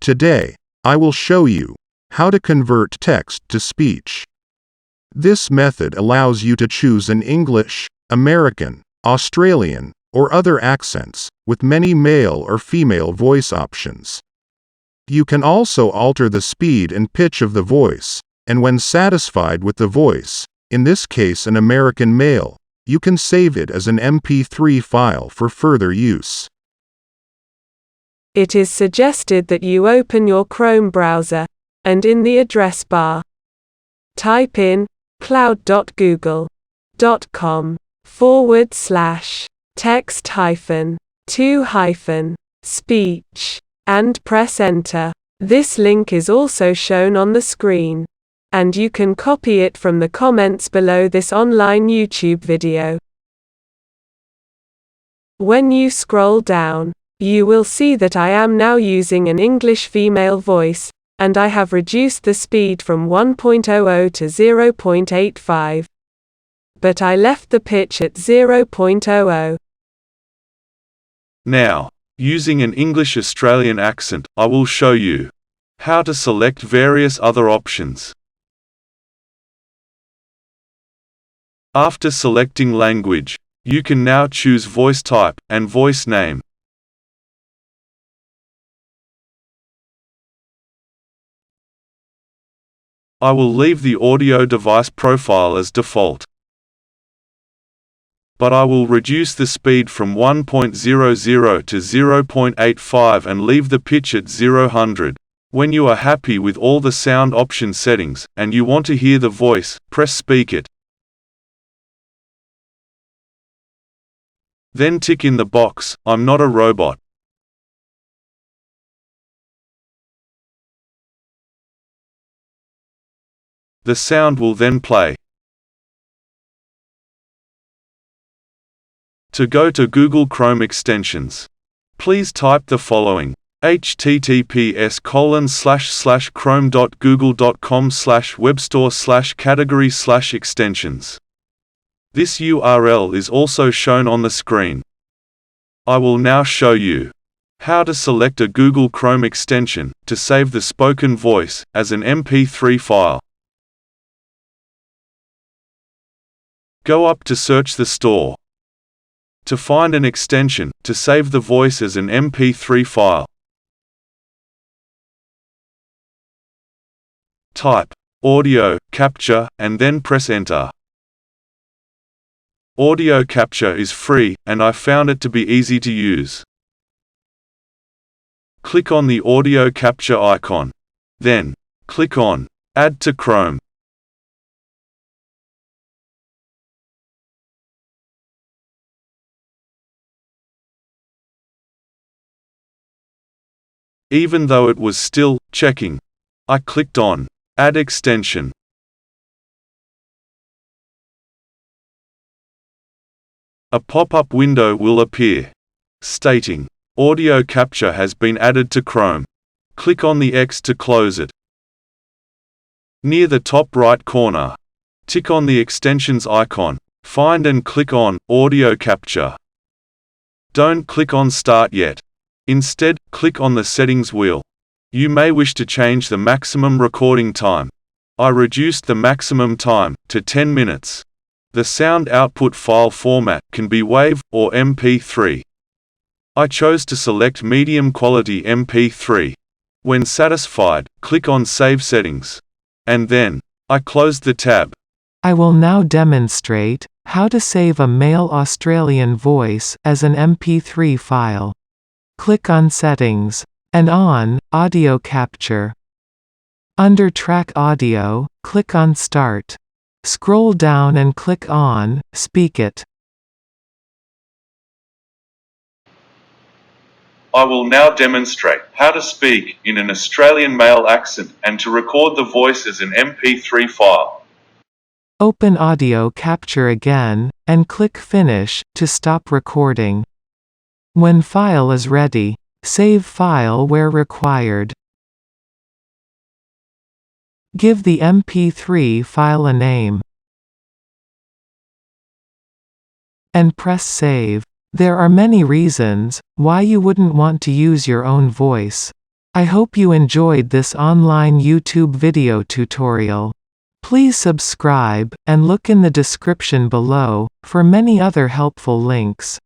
Today, I will show you how to convert text to speech. This method allows you to choose an English, American, Australian, or other accents, with many male or female voice options. You can also alter the speed and pitch of the voice, and when satisfied with the voice, in this case an American male, you can save it as an MP3 file for further use. It is suggested that you open your Chrome browser, and in the address bar, type in cloud.google.com/text-2-speech, and press enter. This link is also shown on the screen, and you can copy it from the comments below this online YouTube video. When you scroll down, you will see that I am now using an English female voice, and I have reduced the speed from 1.00 to 0.85. But I left the pitch at 0.00. Now, using an English Australian accent, I will show you how to select various other options. After selecting language, you can now choose voice type and voice name. I will leave the audio device profile as default, but I will reduce the speed from 1.00 to 0.85 and leave the pitch at 0. When you are happy with all the sound option settings, and you want to hear the voice, press Speak It. Then tick in the box, I'm not a robot. The sound will then play. To go to Google Chrome extensions, please type the following: https://chrome.google.com/webstore/category/extensions. This URL is also shown on the screen. I will now show you how to select a Google Chrome extension to save the spoken voice as an MP3 file. Go up to Search the Store to find an extension to save the voice as an MP3 file. Type Audio Capture and then press Enter. Audio Capture is free, and I found it to be easy to use. Click on the Audio Capture icon. Then, click on Add to Chrome. Even though it was still checking, I clicked on Add Extension. A pop-up window will appear, stating, Audio Capture has been added to Chrome. Click on the X to close it. Near the top right corner, tick on the extensions icon, find and click on Audio Capture. Don't click on Start yet. Instead, click on the Settings wheel. You may wish to change the maximum recording time. I reduced the maximum time to 10 minutes. The sound output file format can be WAV or MP3. I chose to select medium quality MP3. When satisfied, click on Save Settings. And then, I closed the tab. I will now demonstrate how to save a male Australian voice as an MP3 file. Click on Settings, and on Audio Capture. Under Track Audio, click on Start. Scroll down and click on Speak It. I will now demonstrate how to speak in an Australian male accent and to record the voice as an MP3 file. Open Audio Capture again, and click Finish to stop recording. When file is ready, save file where required. Give the MP3 file a name, and press Save. There are many reasons why you wouldn't want to use your own voice. I hope you enjoyed this online YouTube video tutorial. Please subscribe, and look in the description below, for many other helpful links.